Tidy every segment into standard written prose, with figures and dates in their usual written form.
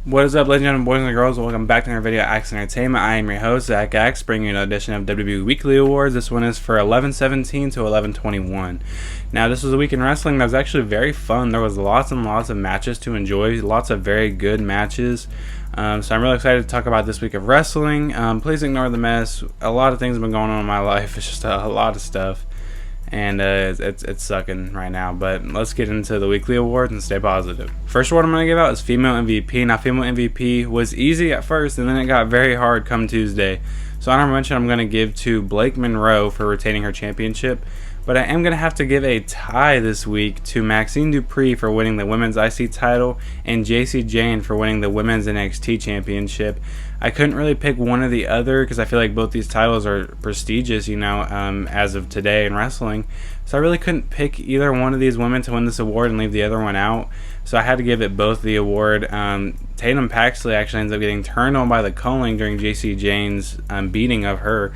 What is up, ladies and gentlemen, boys and girls? Welcome back to another video at Axe Entertainment. I am your host, Zack Axe, bringing you an edition of WWE Weekly Awards. This one is for 11/17 to 11/21. Now, this was a week in wrestling that was actually very fun. There was lots and lots of matches to enjoy, lots of very good matches. So I'm really excited to talk about this week of wrestling. Please ignore the mess. A lot of things have been going on in my life. It's just a lot of stuff. And it's sucking right now, but let's get into the weekly awards and stay positive. First award I'm going to give out is Female MVP. Now, Female MVP was easy at first, and then it got very hard come Tuesday. So honorable mention I'm going to give to Blake Monroe for retaining her championship, but I am going to have to give a tie this week to Maxxine Dupri for winning the Women's IC title and JC Jane for winning the Women's NXT championship. I couldn't really pick one or the other because I feel like both these titles are prestigious, as of today in wrestling. So I really couldn't pick either one of these women to win this award and leave the other one out. So I had to give it both the award. Tatum Paxley actually ends up getting turned on by the culling during JC Jane's beating of her,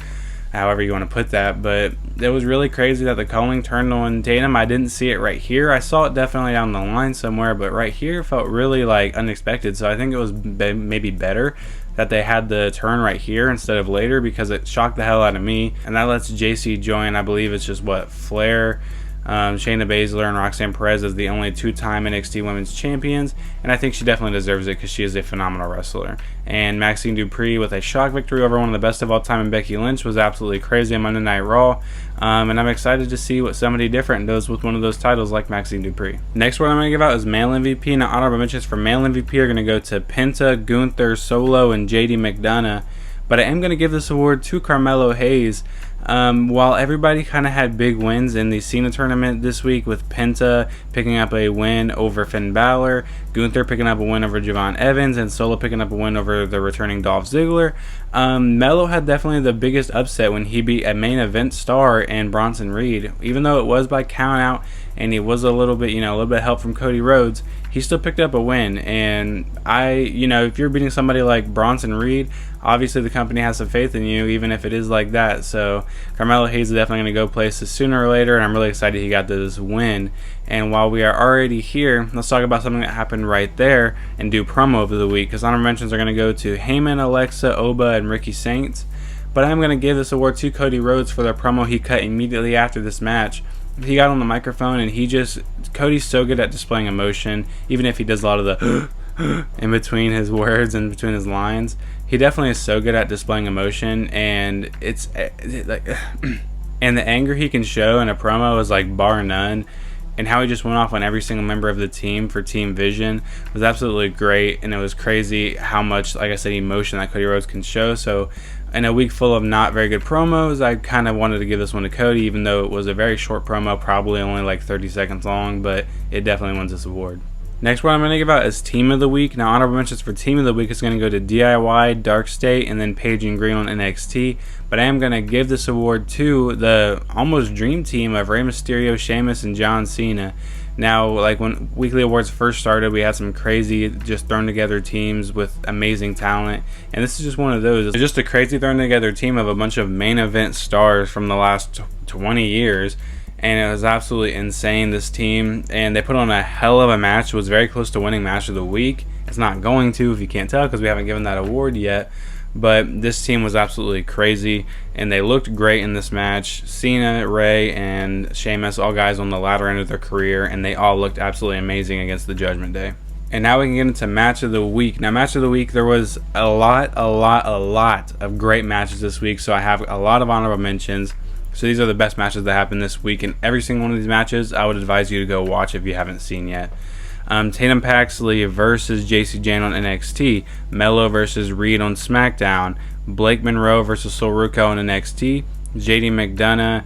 however you want to put that. But it was really crazy that the culling turned on Tatum. I didn't see it right here. I saw it definitely down the line somewhere, but right here felt really unexpected. So I think it was maybe better that they had the turn right here instead of later, because it shocked the hell out of me. And that lets JC join, I believe it's just Flair, Shayna Baszler, and Roxanne Perez as the only two-time NXT Women's Champions, and I think she definitely deserves it because she is a phenomenal wrestler. And Maxxine Dupri with a shock victory over one of the best of all time in Becky Lynch was absolutely crazy on Monday Night Raw, and I'm excited to see what somebody different does with one of those titles like Maxxine Dupri. Next one I'm going to give out is Male MVP. Now, honorable mentions for Male MVP are going to go to Penta, Gunther, Solo, and JD McDonough, but I am going to give this award to Carmelo Hayes. While everybody kind of had big wins in the Cena tournament this week, with Penta picking up a win over Finn Balor, Gunther picking up a win over Javon Evans, and Solo picking up a win over the returning Dolph Ziggler, Melo had definitely the biggest upset when he beat a main event star in Bronson Reed. Even though it was by count out and he was a little bit help from Cody Rhodes, he still picked up a win. And if you're beating somebody like Bronson Reed, obviously the company has some faith in you, even if it is like that. So Carmelo Hayes is definitely going to go places sooner or later, and I'm really excited he got this win. And while we are already here, let's talk about something that happened right there and do promo of the week, because honorable mentions are going to go to Heyman, Alexa, Oba, and Ricky Saints. But I'm going to give this award to Cody Rhodes for the promo he cut immediately after this match. He got on the microphone and Cody's so good at displaying emotion, even if he does a lot of the in between his words and between his lines. He definitely is so good at displaying emotion, and and the anger he can show in a promo is bar none. And how he just went off on every single member of the team for Team Vision was absolutely great. And it was crazy how much, like I said, emotion that Cody Rhodes can show. So in a week full of not very good promos, I kind of wanted to give this one to Cody, even though it was a very short promo, probably only 30 seconds long, but it definitely wins this award. Next one I'm going to give out is Team of the Week. Now, honorable mentions for Team of the Week is going to go to DIY, Dark State, and then Paige and Green on NXT. But I am going to give this award to the almost dream team of Rey Mysterio, Sheamus, and John Cena. Now, when weekly awards first started, we had some crazy, just thrown together teams with amazing talent, and this is just one of those. It's just a crazy thrown together team of a bunch of main event stars from the last 20 years. And it was absolutely insane, this team, and they put on a hell of a match. It was very close to winning match of the week. It's not going to, if you can't tell, because we haven't given that award yet, but this team was absolutely crazy, and they looked great in this match. Cena, Rey, and Sheamus, all guys on the latter end of their career, and they all looked absolutely amazing against the Judgment Day. And now we can get into Match of the Week. Now, Match of the Week, there was a lot of great matches this week, so I have a lot of honorable mentions. So these are the best matches that happened this week, and every single one of these matches I would advise you to go watch if you haven't seen yet. Tatum Paxley versus JC Jane on NXT, Melo versus Reed on Smackdown, Blake Monroe versus Sol Ruco on NXT, JD McDonough,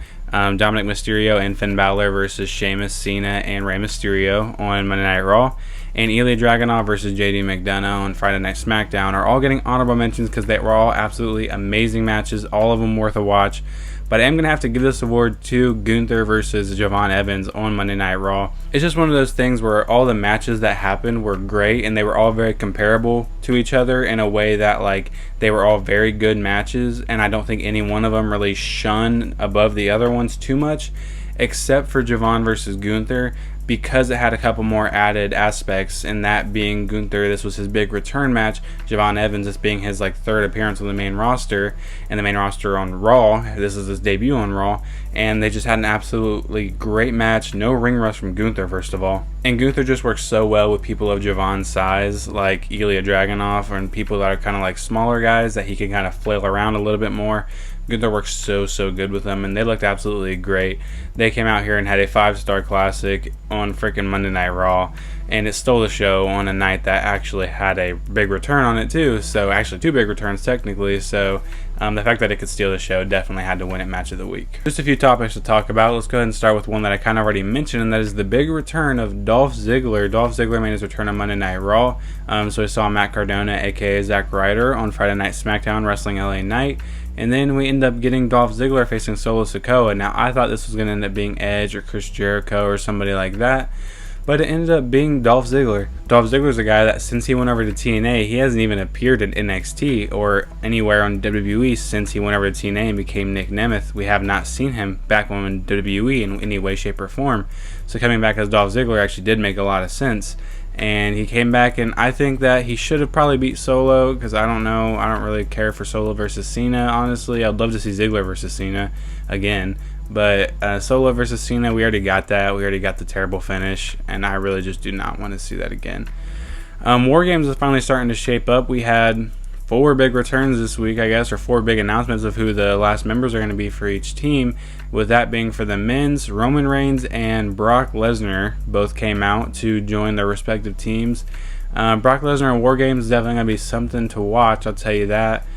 Dominic Mysterio, and Finn Balor versus Sheamus, Cena, and Rey Mysterio on Monday Night Raw, and Ilya Dragunov versus JD McDonough on Friday Night Smackdown are all getting honorable mentions because they were all absolutely amazing matches, all of them worth a watch. But I am going to have to give this award to Gunther versus Javon Evans on Monday Night Raw. It's just one of those things where all the matches that happened were great, and they were all very comparable to each other in a way that they were all very good matches, and I don't think any one of them really shone above the other ones too much. except for Javon versus Gunther. because it had a couple more added aspects, and that being Gunther, this was his big return match. Javon Evans, this being his like third appearance on the main roster, and the main roster on Raw. This is his debut on Raw, and they just had an absolutely great match. No ring rust from Gunther, first of all. And Gunther just works so well with people of Javon's size, like Ilya Dragunov, and people that are kind of like smaller guys that he can kind of flail around a little bit more. Gunther works so good with them, and they looked absolutely great. They came out here and had a 5-star classic on freaking Monday Night Raw, and it stole the show on a night that actually had a big return on it too. So actually 2 big returns technically. So the fact that it could steal the show definitely had to win it match of the week. Just a few topics to talk about. Let's go ahead and start with one that I kind of already mentioned, and that is the big return of Dolph Ziggler. Dolph Ziggler made his return on Monday Night Raw. So we saw Matt Cardona, aka Zack Ryder, on Friday Night Smackdown wrestling LA Knight. And then we end up getting Dolph Ziggler facing Solo Sikoa. Now, I thought this was going to end up being Edge or Chris Jericho or somebody like that, but it ended up being Dolph Ziggler. Dolph Ziggler's a guy that since he went over to TNA, he hasn't even appeared in NXT or anywhere on WWE since he went over to TNA and became Nick Nemeth. We have not seen him back on WWE in any way, shape, or form. So coming back as Dolph Ziggler actually did make a lot of sense. And he came back, and I think that he should have probably beat Solo, because I don't know, I don't really care for Solo versus Cena, honestly. I'd love to see Ziggler versus Cena again, but Solo versus Cena, we already got that. We already got the terrible finish, and I really just do not want to see that again. War Games is finally starting to shape up. We had 4 big returns this week, I guess, or 4 big announcements of who the last members are going to be for each team. With that being for the men's, Roman Reigns and Brock Lesnar both came out to join their respective teams. Brock Lesnar and War Games is definitely going to be something to watch, I'll tell you that.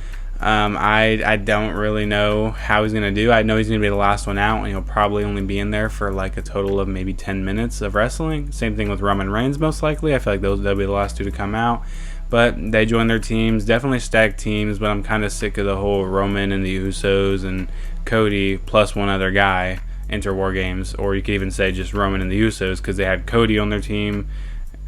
I don't really know how he's going to do. I know he's going to be the last one out, and he'll probably only be in there for like a total of maybe 10 minutes of wrestling. Same thing with Roman Reigns, most likely. I feel like they'll be the last 2 to come out. But they joined their teams, definitely stacked teams, but I'm kind of sick of the whole Roman and the Usos and Cody plus one other guy enter War Games. Or you could even say just Roman and the Usos, because they had Cody on their team,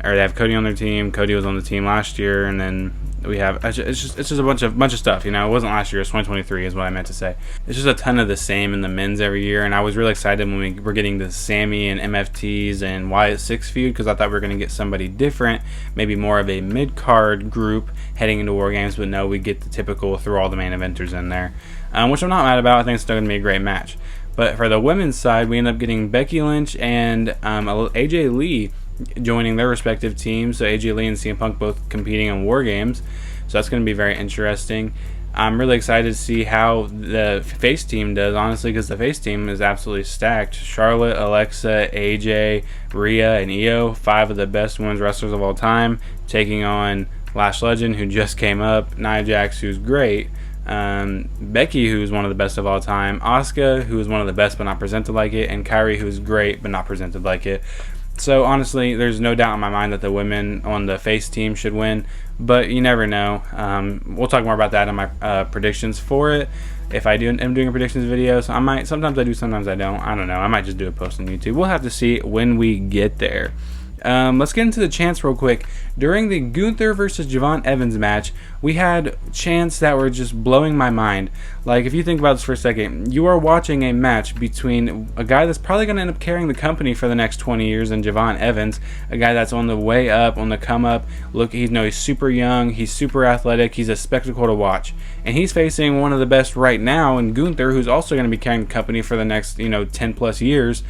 or they have Cody on their team. Cody was on the team last year, and then we have it's just a bunch of stuff. You know, it wasn't last year. It's 2023 is what I meant to say. It's just a ton of the same in the men's every year, and I was really excited when we were getting the Sammy and MFTs and Wyatt Six feud, because I thought we were going to get somebody different, maybe more of a mid-card group heading into War Games. But no, we get the typical throw all the main eventers in there, which I'm not mad about. I think it's still going to be a great match. But for the women's side, we end up getting Becky Lynch and AJ Lee joining their respective teams. So AJ Lee and CM Punk both competing in War Games. So that's going to be very interesting. I'm really excited to see how the face team does, honestly, because the face team is absolutely stacked. Charlotte, Alexa, AJ, Rhea, and Io, 5 of the best women's wrestlers of all time, taking on Lash Legend, who just came up, Nia Jax, who's great, Becky, who's one of the best of all time, Asuka, who is one of the best but not presented like it, and Kairi, who's great but not presented like it. So honestly, there's no doubt in my mind that the women on the face team should win, but you never know. We'll talk more about that in my predictions for it. If I am doing a predictions video, so sometimes I do, sometimes I don't. I don't know. I might just do a post on YouTube. We'll have to see when we get there. Let's get into the chants real quick. During the Gunther versus Javon Evans match, we had chants that were just blowing my mind. Like, if you think about this for a second, you are watching a match between a guy that's probably going to end up carrying the company for the next 20 years in Javon Evans, a guy that's on the way up, on the come up. Look, he's super young, he's super athletic, he's a spectacle to watch. And he's facing one of the best right now in Gunther, who's also going to be carrying the company for the next, 10 plus years.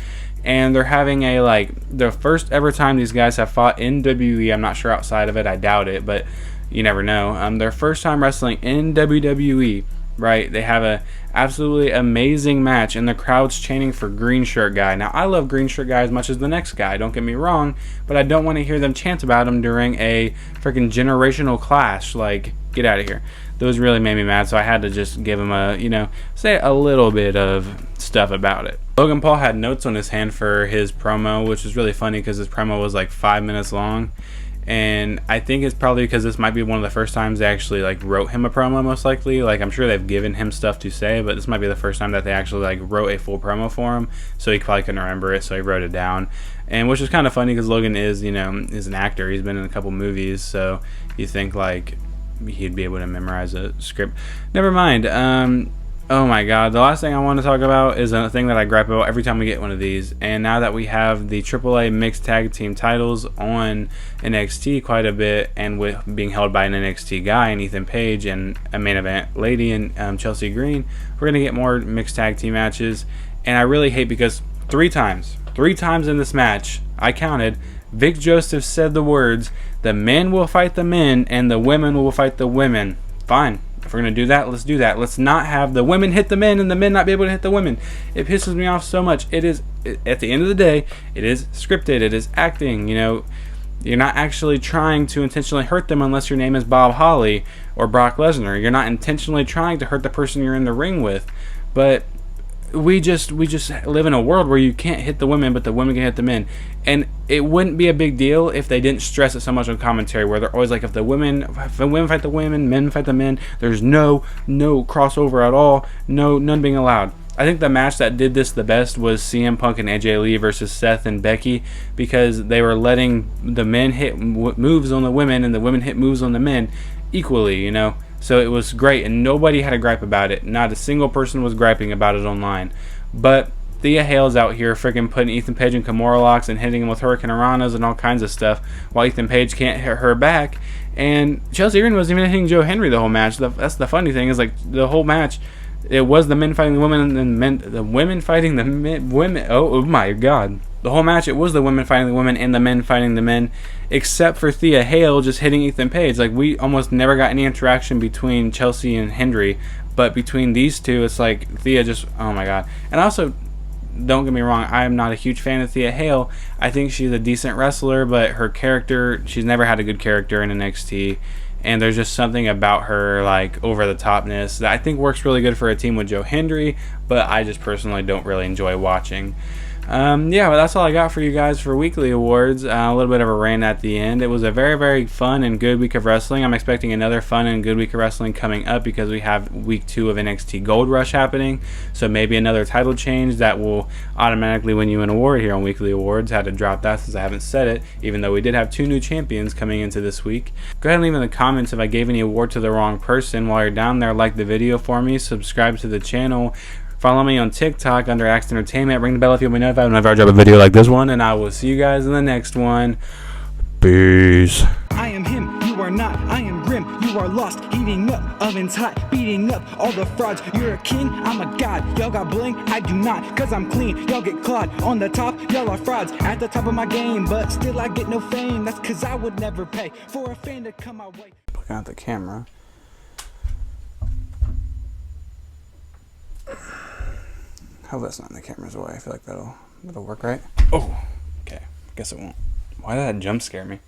And they're having the first ever time these guys have fought in WWE. I'm not sure outside of it, I doubt it, but you never know. Their first time wrestling in WWE, right? They have a absolutely amazing match, and the crowd's chanting for Green Shirt Guy. Now, I love Green Shirt Guy as much as the next guy, don't get me wrong, but I don't want to hear them chant about him during a freaking generational clash. Like, get out of here. Those really made me mad, so I had to just give him say a little bit of stuff about it. Logan Paul had notes on his hand for his promo, which was really funny because his promo was like 5 minutes long. And I think it's probably because this might be one of the first times they actually wrote him a promo, most likely. I'm sure they've given him stuff to say, but this might be the first time that they actually wrote a full promo for him. So he probably couldn't remember it, so he wrote it down. And which is kind of funny because Logan is an actor. He's been in a couple movies, so you think he'd be able to memorize a script. Never mind. Oh my god, the last thing I want to talk about is a thing that I gripe about every time we get one of these. And now that we have the AAA mixed tag team titles on NXT quite a bit, and with being held by an NXT guy and Ethan Page and a main event lady and Chelsea Green, we're going to get more mixed tag team matches. And I really hate because three times in this match, I counted, Vic Joseph said the words, "The men will fight the men and the women will fight the women." Fine. If we're going to do that, let's do that. Let's not have the women hit the men and the men not be able to hit the women. It pisses me off so much. At the end of the day, it is scripted. It is acting. You know, you're not actually trying to intentionally hurt them unless your name is Bob Holly or Brock Lesnar. You're not intentionally trying to hurt the person you're in the ring with. But we just live in a world where you can't hit the women, but the women can hit the men. And it wouldn't be a big deal if they didn't stress it so much on commentary, where they're always like, if the women fight the women, men fight the men, there's no crossover at all, none being allowed. I think the match that did this the best was CM Punk and AJ Lee versus Seth and Becky, because they were letting the men hit moves on the women and the women hit moves on the men equally, you know. So it was great, and nobody had a gripe about it. Not a single person was griping about it online. But Thea Hale's out here freaking putting Ethan Page in Kimura locks and hitting him with Hurricane Ranas and all kinds of stuff, while Ethan Page can't hit her back. And Chelsea Green wasn't even hitting Joe Henry the whole match. That's the funny thing, is like the whole match, it was the men fighting the women and the women fighting the women. Oh my god. The whole match, it was the women fighting the women and the men fighting the men, except for Thea Hale just hitting Ethan Page. Like, we almost never got any interaction between Chelsea and Henry, but between these two, it's like Thea just, oh my god. And also, don't get me wrong, I am not a huge fan of Thea Hale. I think she's a decent wrestler, but her character, she's never had a good character in NXT. And there's just something about her, like, over-the-topness that I think works really good for a team with Joe Hendry, but I just personally don't really enjoy watching. Yeah, but that's all I got for you guys for weekly awards. A little bit of a rant at the end. It was a very, very fun and good week of wrestling. I'm expecting another fun and good week of wrestling coming up, because we have week 2 of NXT Gold Rush happening. So maybe another title change that will automatically win you an award here on weekly awards. Had to drop that since I haven't said it, even though we did have 2 new champions coming into this week. Go ahead and leave in the comments if I gave any award to the wrong person. While you're down there, like the video for me, subscribe to the channel. Follow me on TikTok under Axe Entertainment. Ring the bell if you'll be notified whenever I drop a video like this one. And I will see you guys in the next one. Peace. I am him, you are not. I am grim, you are lost. Heating up, ovens hot. Beating up all the frauds. You're a king, I'm a god. Y'all got bling, I do not. Cause I'm clean, y'all get clawed. On the top, y'all are frauds. At the top of my game, but still I get no fame. That's cause I would never pay for a fan to come my way. Look at the camera. Hope that's not in the camera's way. I feel like that'll work, right? Oh, okay. Guess it won't. Why did that jump scare me?